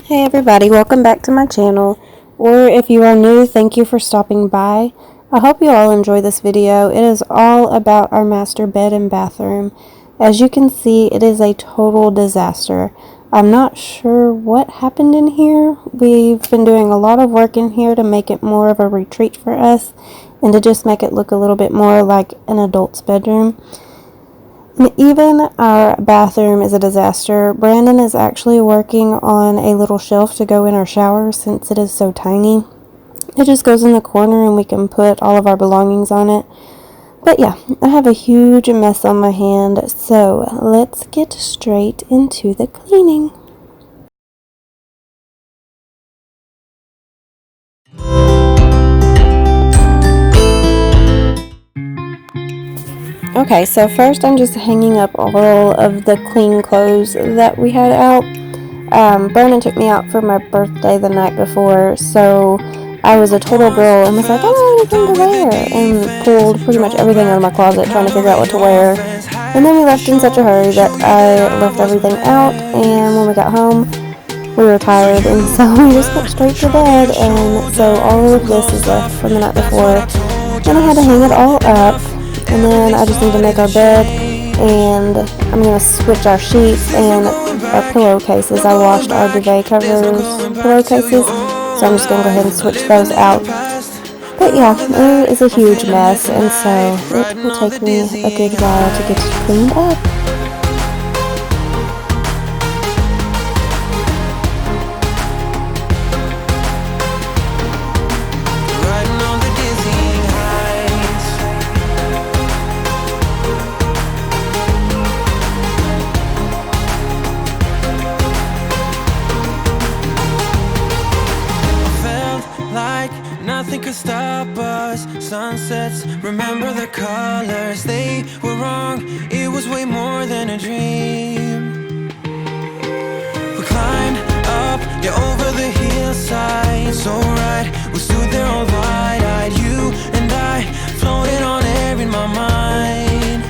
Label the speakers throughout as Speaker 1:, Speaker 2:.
Speaker 1: Hey everybody, welcome back to my channel, or if you are new, thank you for stopping by. I hope you all enjoy this video. It is all about our master bed and bathroom. As you can see, it is a total disaster. I'm not sure what happened in here. We've been doing a lot of work in here to make it more of a retreat for us and to just make it look a little bit more like an adult's bedroom. And even our bathroom is a disaster. Brandon is actually working on a little shelf to go in our shower since it is so tiny. It just goes in the corner and we can put all of our belongings on it. But yeah, I have a huge mess on my hand, so let's get straight into the cleaning. Okay, so first I'm just hanging up all of the clean clothes that we had out. Brandon took me out for my birthday the night before, so I was a total girl and was like, I don't have anything to wear, and pulled pretty much everything out of my closet trying to figure out what to wear. And then we left in such a hurry that I left everything out, and when we got home, we were tired, and so we just went straight to bed, and so all of this is left from the night before. Then I had to hang it all up. And then I just need to make our bed, and I'm going to switch our sheets and our pillowcases. I washed our duvet covers pillowcases, so I'm just going to go ahead and switch those out. But yeah, it is a huge mess, and so it will take me a good while to get it cleaned up.
Speaker 2: Nothing could stop us. Sunsets, remember the colors. They were wrong, it was way more than a dream. We climbed up, yeah, over the hillside. So right, we stood there all wide-eyed. You and I, floating on air in my mind.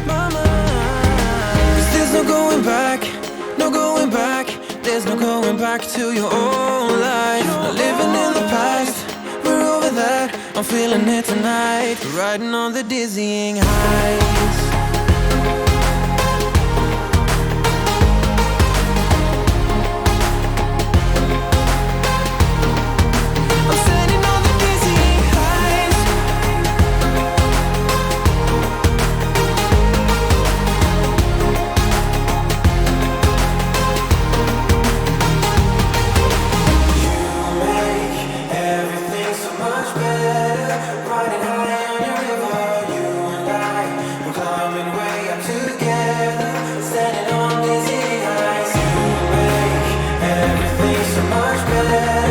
Speaker 2: 'Cause there's no going back, no going back. There's no going back to your old life. Not living in the past, that I'm feeling it tonight, riding on the dizzying heights. I'm standing on the dizzying heights. You make everything so much better, riding high on your river. You and I, we're climbing way up together, standing on dizzy heights. You make everything so much better,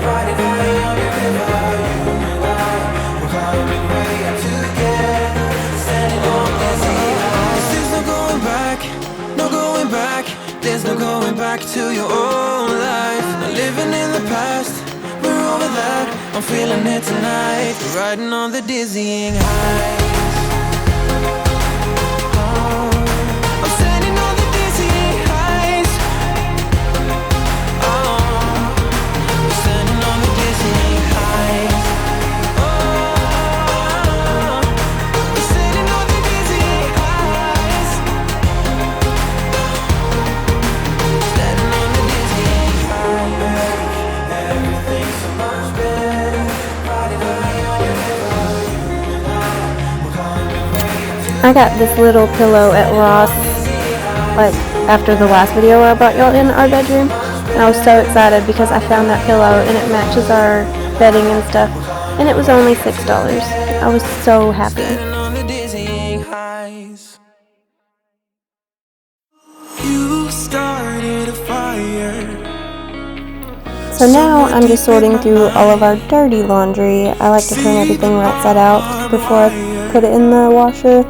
Speaker 2: riding high on your river. You and I, we're climbing way up together, standing on dizzy heights. There's no going back, no going back. There's no going back to your old life. Not living in the past, we're over that. I'm feeling it tonight, riding on the dizzying heights. I'm standing on the dizzying heights. I'm standing on the dizzying heights. I'm standing on the dizzying heights. Standing on the dizzying heights. Everything's so much better.
Speaker 1: I got this little pillow at Ross, like after the last video where I brought y'all in our bedroom, and I was so excited because I found that pillow and it matches our bedding and stuff, and it was only $6. I was so happy.
Speaker 2: You started a fire.
Speaker 1: So now I'm just sorting through all of our dirty laundry. I like to turn everything right side out before I put it in the washer.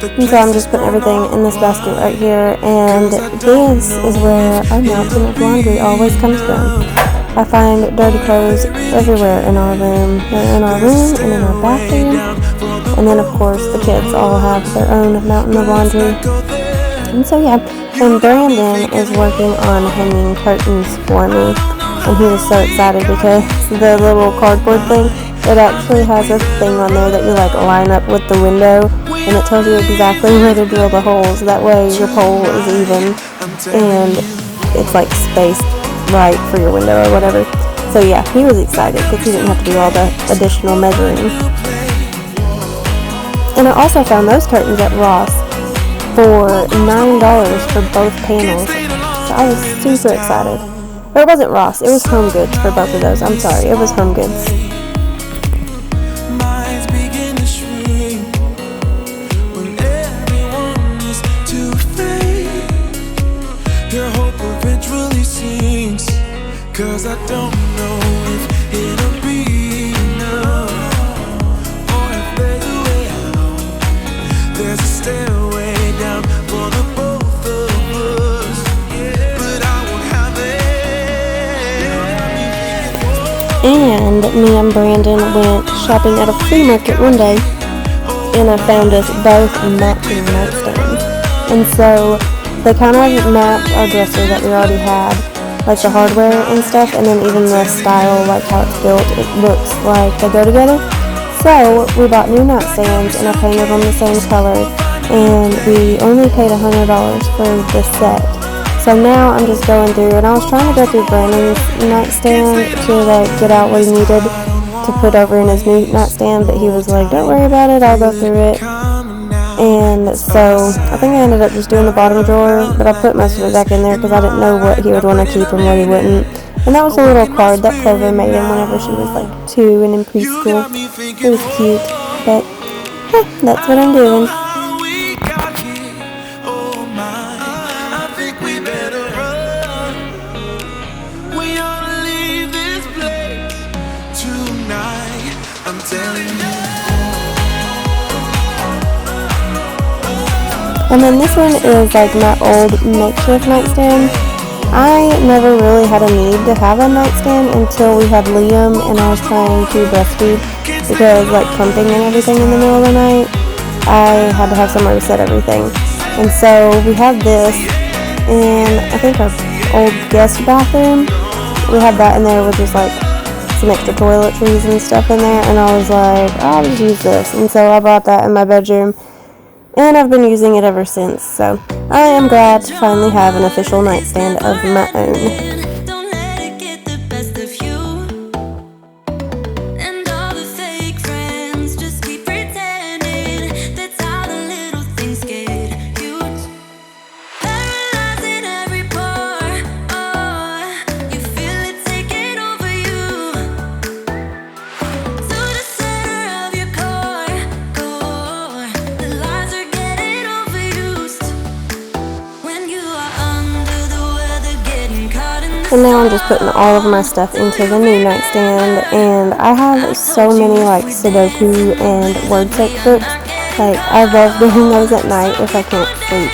Speaker 1: And so I'm just putting everything in this basket right here, and this is where our mountain of laundry always comes from. I find dirty clothes everywhere in our room. They're in our room and in our bathroom, and then of course the kids all have their own mountain of laundry. And so yeah, and Brandon is working on hanging curtains for me. and he was so excited because the little cardboard thing, it actually has a thing on there that you like line up with the window, and it tells you exactly where to drill the holes. That way your pole is even and it's like spaced right for your window or whatever. So yeah, he was excited because he didn't have to do all the additional measuring. And I also found those curtains at Ross for $9 for both panels. So I was super excited. Or it wasn't Ross, it was Home Goods for both of those. I'm sorry, it was Home Goods.
Speaker 2: Cause I don't know if it'll be enough, or if there's a way out. There's a stairway down for the both of us, but I won't have it.
Speaker 1: And me and Brandon went shopping at a flea market one day, and I found us both matching nightstands. And so they kind of match our dresser that we already had, like the hardware and stuff, and then even the style, like how it's built, it looks like they go together. So we bought new nightstands and I painted them the same color, and we only paid $100 for the set. So now I'm just going through, and I was trying to go through Brandon's nightstand to like get out what he needed to put over in his new nightstand, but he was like, don't worry about it, I'll go through it. And so I think I ended up just doing the bottom drawer, but I put most of it back in there because I didn't know what he would want to keep and what he wouldn't. And that was a little card that Clover made him whenever she was like 2 and in preschool. It was cute, but that's what I'm doing. And then this one is like my old makeshift nightstand. I never really had a need to have a nightstand until we had Liam and I was trying to breastfeed, because like pumping and everything in the middle of the night, I had to have somewhere to set everything. And so we had this, and I think our old guest bathroom, we had that in there with just like some extra toiletries and stuff in there, and I was like, I'll just use this. And so I brought that in my bedroom, and I've been using it ever since. So I am glad to finally have an official nightstand of my own. And now I'm just putting all of my stuff into the new nightstand, and I have so many like Sudoku and word search books. Like I love doing those at night if I can't sleep.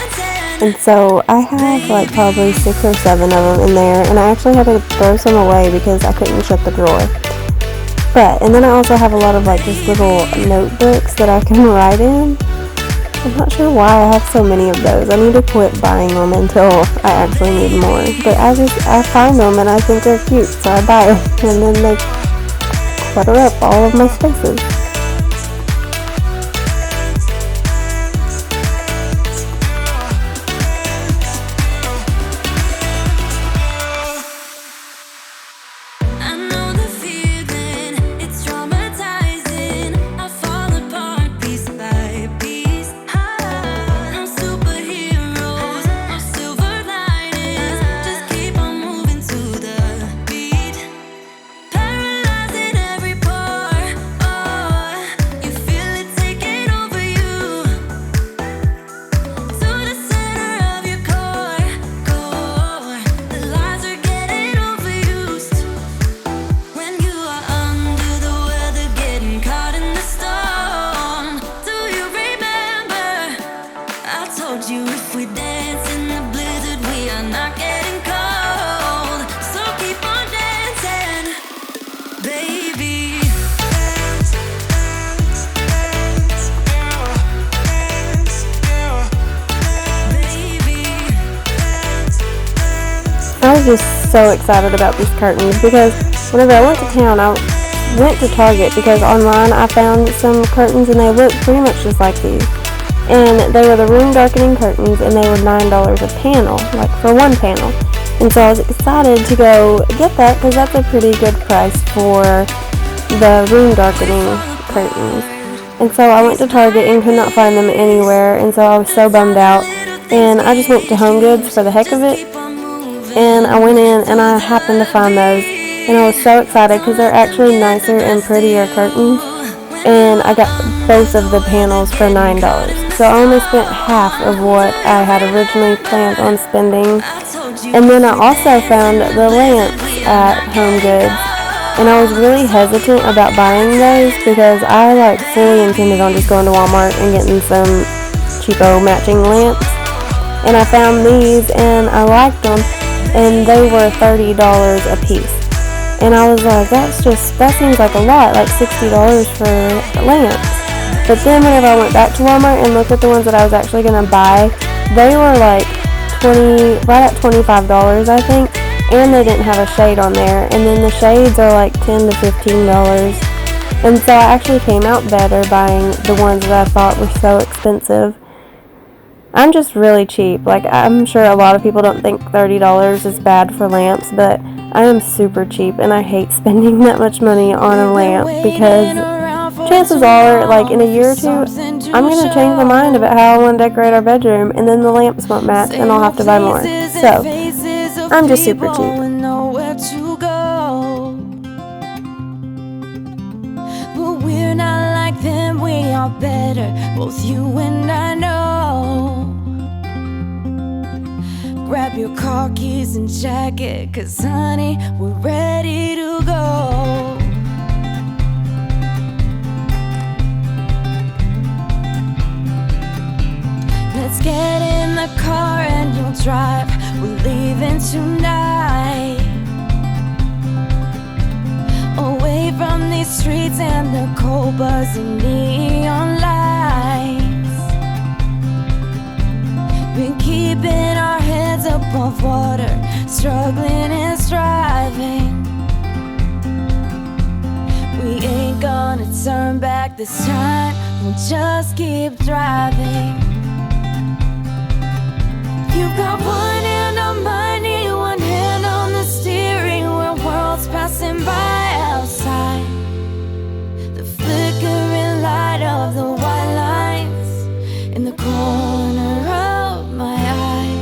Speaker 1: And so I have like probably 6 or 7 of them in there, and I actually had to throw some away because I couldn't shut the drawer. And then I also have a lot of like just little notebooks that I can write in. I'm not sure why I have so many of those. I need to quit buying them until I actually need more. But I find them and I think they're cute, so I buy them. And then they clutter up all of my spaces. just so excited about these curtains because whenever I went to town, I went to Target because online I found some curtains and they looked pretty much just like these. And they were the room darkening curtains and they were $9 a panel, like for one panel. And so I was excited to go get that because that's a pretty good price for the room darkening curtains. And so I went to Target and could not find them anywhere, and so I was so bummed out. And I just went to Home Goods for the heck of it, and I went in and I happened to find those, and I was so excited because they're actually nicer and prettier curtains. And I got both of the panels for $9. So I only spent half of what I had originally planned on spending. And then I also found the lamps at Home Goods. And I was really hesitant about buying those because I fully intended on just going to Walmart and getting some cheapo matching lamps. And I found these and I liked them, and they were $30 a piece. And I was like, that seems like a lot, like $60 for lamps. But then whenever I went back to Walmart and looked at the ones that I was actually going to buy, they were like right at $25, I think. And they didn't have a shade on there. And then the shades are like $10 to $15. And so I actually came out better buying the ones that I thought were so expensive. I'm just really cheap. Like, I'm sure a lot of people don't think $30 is bad for lamps, but I am super cheap and I hate spending that much money on a lamp because chances are, like, in a year or two, I'm going to change my mind about how I want to decorate our bedroom, and then the lamps won't match and I'll have to buy more. So, I'm just super cheap.
Speaker 2: But we're not like them, we are better, both you and I know. Grab your car keys and jacket, 'cause honey, we're ready to go. Let's get in the car and you'll drive, we're leaving tonight. Away from these streets and the cold buzzing neon lights. Been keeping our heads above water, struggling and striving. We ain't gonna turn back this time, we'll just keep driving. You've got one hand on money, one hand on the steering wheel, worlds passing by outside. The flickering light of the white lines in the corner of my eye.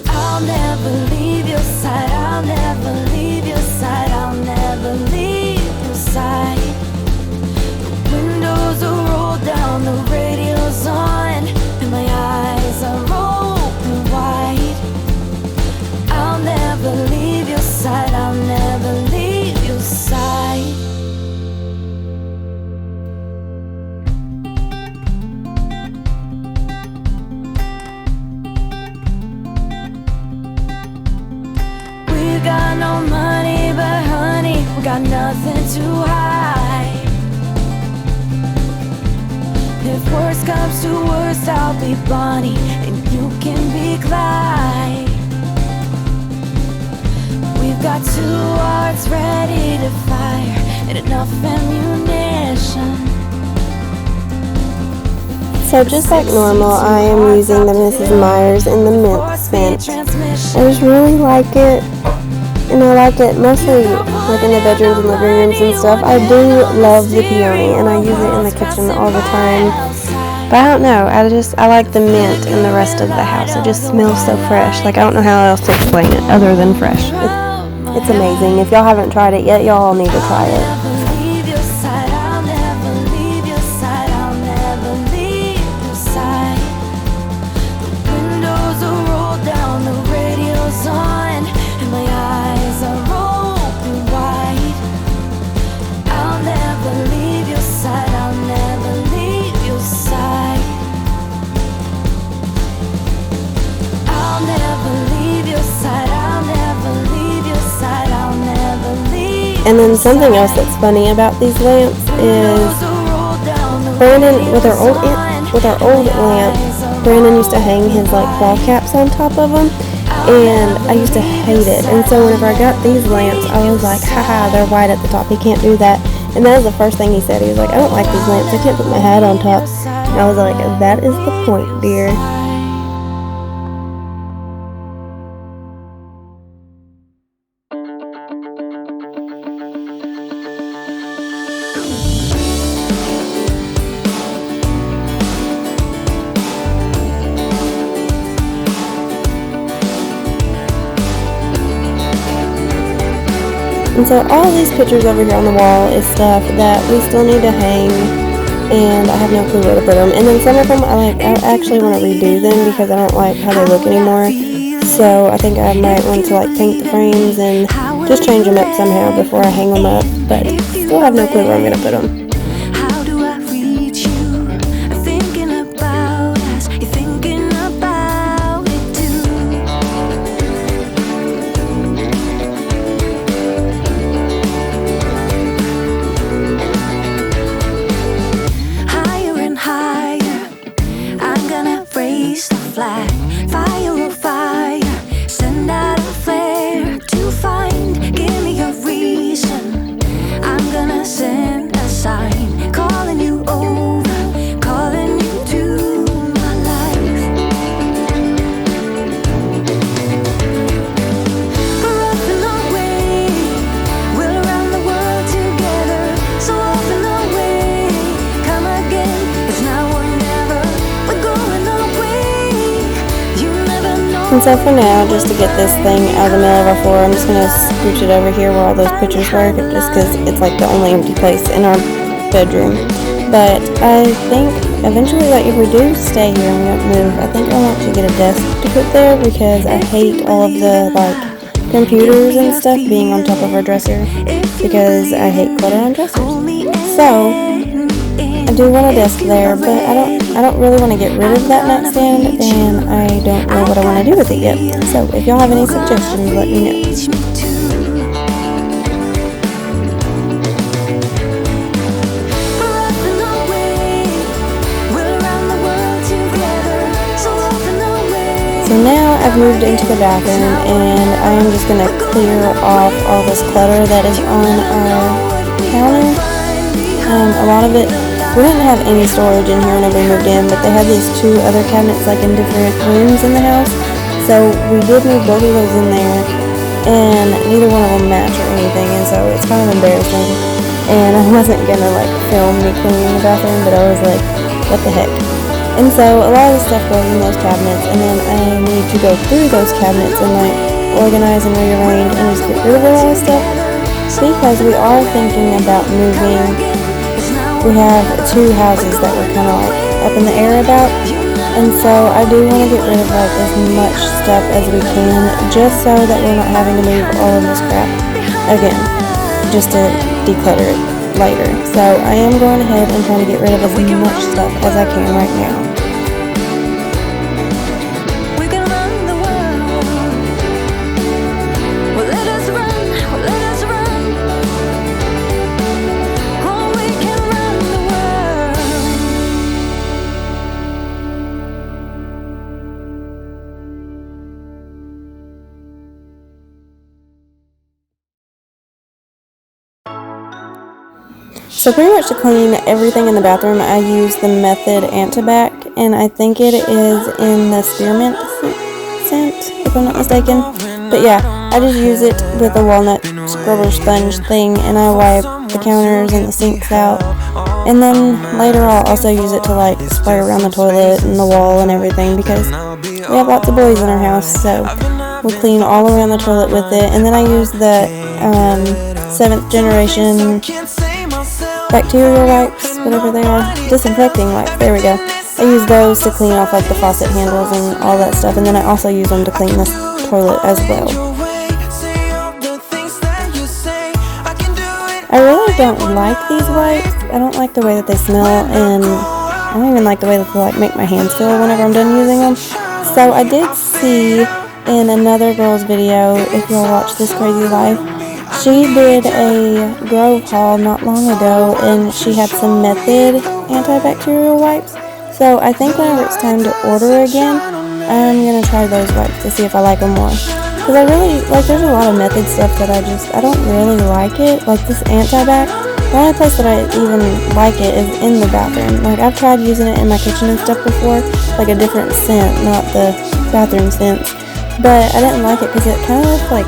Speaker 2: I'll never leave your side, I'll never leave your side, I'll never leave your side. The windows are rolled down, the radio's on, and my eyes are open wide. I'll never leave your side, I'll never leave your side. We got no money, but honey, we got nothing to hide. If worst comes to worst, I'll be Bonnie and you can be Clyde. We've got two hearts ready to fire and enough ammunition.
Speaker 1: So just like normal, I am using the Mrs. Myers in the mint scent. I just really like it, and I like it mostly like in the bedrooms and living rooms and stuff. I do love the peony, and I use it in the kitchen all the time. But I don't know, I like the mint in the rest of the house. It just smells so fresh. Like, I don't know how else to explain it other than fresh. It's amazing. If y'all haven't tried it yet, y'all need to try it. And then something else that's funny about these lamps is Brandon, with our old lamp, Brandon used to hang his like ball caps on top of them. and I used to hate it. And so whenever I got these lamps, I was like, haha, they're white at the top, he can't do that. And that was the first thing he said. He was like, I don't like these lamps, I can't put my hat on top. And I was like, that is the point, dear. And so all these pictures over here on the wall is stuff that we still need to hang, and I have no clue where to put them. And then some of them I actually want to redo them because I don't like how they look anymore. So I think I might want to like paint the frames and just change them up somehow before I hang them up. But still have no clue where I'm going to put them. And so for now, just to get this thing out of the middle of our floor, I'm just going to scooch it over here where all those pictures were, just because it's like the only empty place in our bedroom. But I think eventually, like if we do stay here and we don't move, I think I want to get a desk to put there because I hate all of the like computers and stuff being on top of our dresser because I hate clutter on dressers. So I do want a desk there, but I don't really want to get rid of that nightstand, and I don't know what I want to do with it yet. So if y'all have any suggestions, let me know. So now I've moved into the bathroom, and I am just going to clear off all this clutter that is on our counter. A lot of it, we didn't have any storage in here whenever we moved in, but they had these two other cabinets like in different rooms in the house. So we did move both of those in there, and neither one of them match or anything, and so it's kind of embarrassing. And I wasn't gonna like film me cleaning the bathroom, but I was like, what the heck. And so a lot of the stuff goes in those cabinets, and then I need to go through those cabinets and like organize and rearrange and just get rid of a lot of stuff because we are thinking about moving. We have two houses that we're kind of like up in the air about, and so I do want to get rid of like as much stuff as we can just so that we're not having to move all of this crap again just to declutter it later. So I am going ahead and trying to get rid of as much stuff as I can right now. So pretty much to clean everything in the bathroom, I use the Method Antibac, and I think it is in the spearmint scent, if I'm not mistaken. But yeah, I just use it with a walnut scrubber sponge thing, and I wipe the counters and the sinks out. And then later I'll also use it to like spray around the toilet and the wall and everything because we have lots of boys in our house, so we'll clean all around the toilet with it. And then I use the 7th generation bacterial wipes, whatever they are, disinfecting wipes, there we go. I use those to clean off like the faucet handles and all that stuff, and then I also use them to clean this toilet as well. I really don't like these wipes. I don't like the way that they smell, and I don't even like the way that they like make my hands feel whenever I'm done using them. So I did see in another girl's video, if you'll watch This Crazy Life, she did a Grove haul not long ago, and she had some Method antibacterial wipes. So I think whenever it's time to order again, I'm going to try those wipes to see if I like them more. Because I really, like, there's a lot of method stuff that I don't really like it. Like this anti-bac, the only place that I even like it is in the bathroom. Like, I've tried using it in my kitchen and stuff before, like a different scent, not the bathroom scents. But I didn't like it because it kind of looked like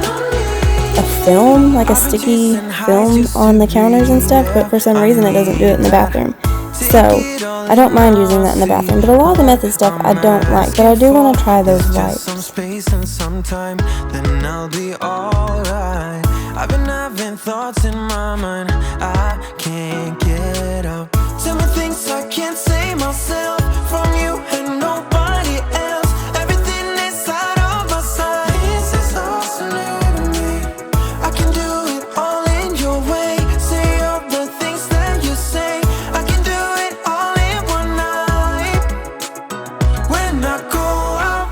Speaker 1: a film, like a sticky film on the counters and stuff, but for some reason it doesn't do it in the bathroom. So I don't mind using that in the bathroom, but a lot of the method stuff I don't like, but I do want to try those wipes.
Speaker 2: Some space and some time, then I'll be alright. I've been having thoughts in my mind I can't get out. Tell me things I can't say myself from you and nobody else. Everything is out of my sight. This is all so new to me. I can do it all in your way. Say all the things that you say. I can do it all in one night. When I go out.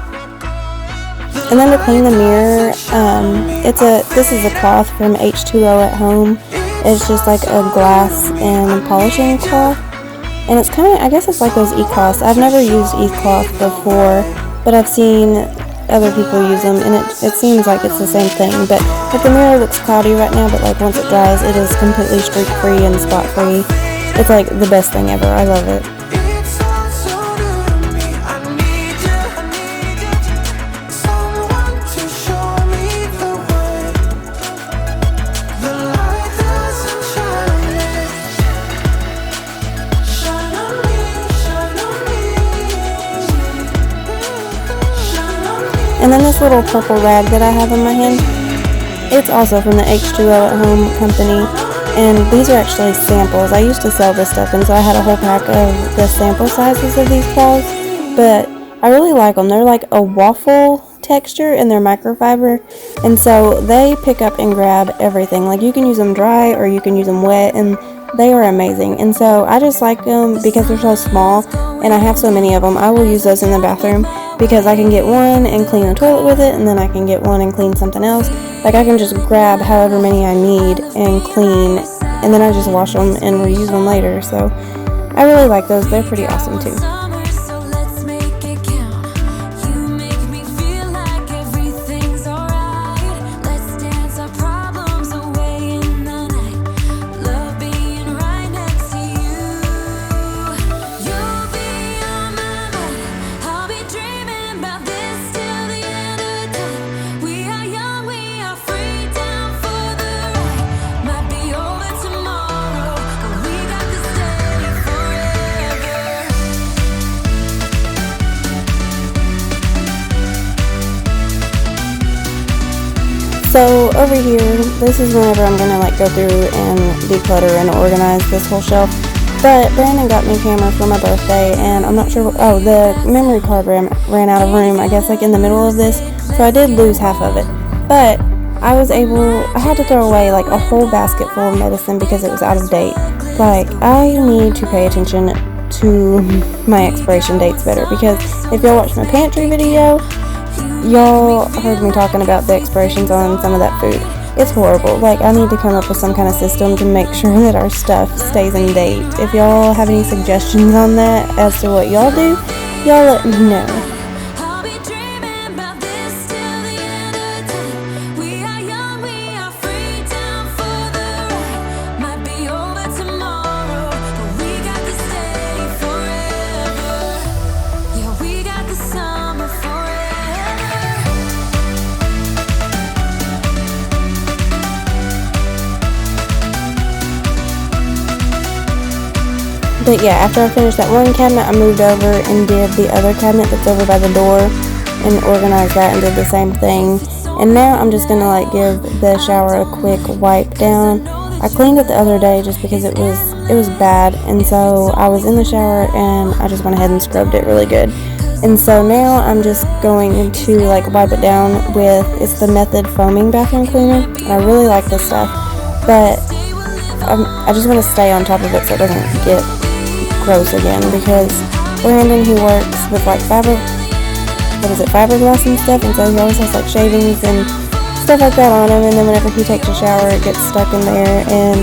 Speaker 1: And then to clean the mirror, this is a cloth from H2O at Home. It's just like a glass and polishing cloth. And it's kind of, I guess it's like those e-cloths. I've never used e-cloth before, but I've seen other people use them, and it seems like it's the same thing. But like the mirror looks cloudy right now, but like once it dries, it is completely streak-free and spot-free. It's like the best thing ever. I love it.
Speaker 2: It's all so new to me. I need you, someone to show me the way. The light doesn't shine on me. Shine on me, shine on me. Shine on me.
Speaker 1: And then this little purple rag that I have in my hand, it's also from the H2O at Home company. And these are actually samples. I used to sell this stuff, and so I had a whole pack of the sample sizes of these cloths. But I really like them. They're like a waffle texture, and they're microfiber. And so they pick up and grab everything. Like, you can use them dry or you can use them wet, and they are amazing. And so I just like them because they're so small, and I have so many of them. I will use those in the bathroom because I can get one and clean the toilet with it, and then I can get one and clean something else. Like, I can just grab however many I need and clean, and then I just wash them and reuse them later. So I really like those. They're pretty awesome too.
Speaker 3: So let's make it count. You make me feel like everything's alright. Let's dance our problems away in the night. Love being right next to you. You'll be on my mind. I'll be dreaming about this till the end of time. We are young, we are free, down for the ride. Might be over tomorrow, but we got to stay forever.
Speaker 1: So over here, this is whenever I'm gonna like go through and declutter and organize this whole shelf. But Brandon got me a camera for my birthday, and I'm not sure. Oh, the memory card ran out of room, I guess, like in the middle of this. So I did lose half of it. But I had to throw away like a whole basket full of medicine because it was out of date. Like, I need to pay attention to my expiration dates better, because if y'all watched my pantry video, y'all heard me talking about the expirations on some of that food. It's horrible. Like, I need to come up with some kind of system to make sure that our stuff stays in date. If y'all have any suggestions on that as to what y'all do, y'all let me know.
Speaker 3: I'll be dreaming about this till the end of time. We are young, we are free, down for the ride. Might be over tomorrow, but we got to stay forever. Yeah, we got the summer forever.
Speaker 1: But yeah, after I finished that one cabinet, I moved over and did the other cabinet that's over by the door and organized that and did the same thing. And now I'm just gonna like give the shower a quick wipe down. I cleaned it the other day just because it was bad, and so I was in the shower and I just went ahead and scrubbed it really good. And so now I'm just going to like wipe it down with, it's the Method foaming bathroom cleaner, and I really like this stuff, but I just want to stay on top of it so it doesn't get gross again, because Brandon, he works with like fiberglass and stuff, and so he always has like shavings and stuff like that on him, and then whenever he takes a shower it gets stuck in there, and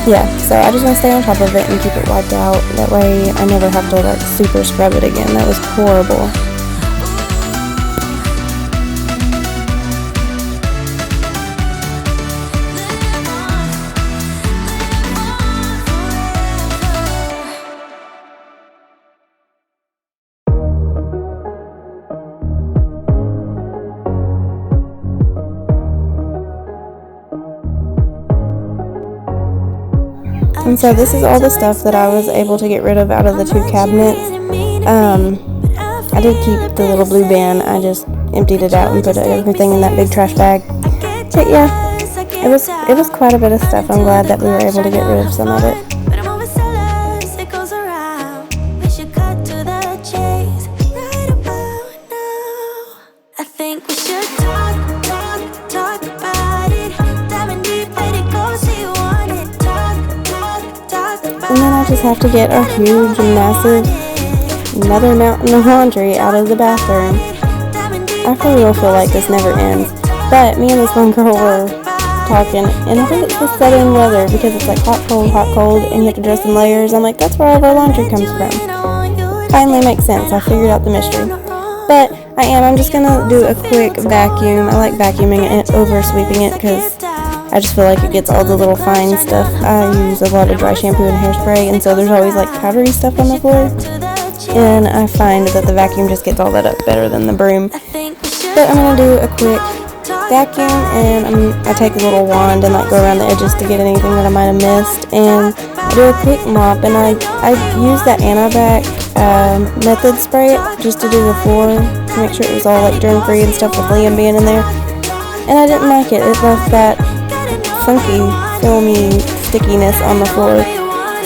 Speaker 1: yeah, so I just want to stay on top of it and keep it wiped out. That way I never have to like super scrub it again. That was horrible. And so this is all the stuff that I was able to get rid of out of the 2 cabinets. I did keep the little blue bin. I just emptied it out and put everything in that big trash bag. But yeah, it was quite a bit of stuff. I'm glad that we were able to get rid of some of it. And then I just have to get our huge and massive another mountain of laundry out of the bathroom. I for real feel like this never ends. But me and this one girl were talking, and I think it's the southern weather because it's like hot, cold, and you have to dress in layers. I'm like, that's where all of our laundry comes from. Finally makes sense. I figured out the mystery. But I'm just gonna do a quick vacuum. I like vacuuming it over sweeping it because I just feel like it gets all the little fine stuff. I use a lot of dry shampoo and hairspray, and so there's always like powdery stuff on the floor. And I find that the vacuum just gets all that up better than the broom. But I'm gonna do a quick vacuum, and I take a little wand and like go around the edges to get anything that I might have missed. And I do a quick mop, and I use that anti-bac method spray just to do the floor to make sure it was all like germ-free and stuff with Liam being in there. And I didn't like it. It left that funky, filmy stickiness on the floor.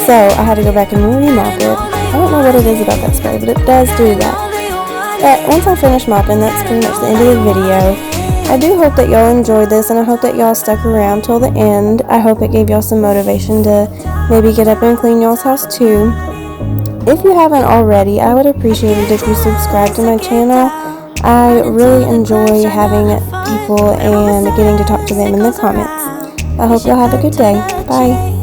Speaker 1: So I had to go back and re-mop it. I don't know what it is about that spray, but it does do that. But once I finish mopping, that's pretty much the end of the video. I do hope that y'all enjoyed this, and I hope that y'all stuck around till the end. I hope it gave y'all some motivation to maybe get up and clean y'all's house too. If you haven't already, I would appreciate it if you subscribe to my channel. I really enjoy having people and getting to talk to them in the comments. I hope y'all have a good day. Bye.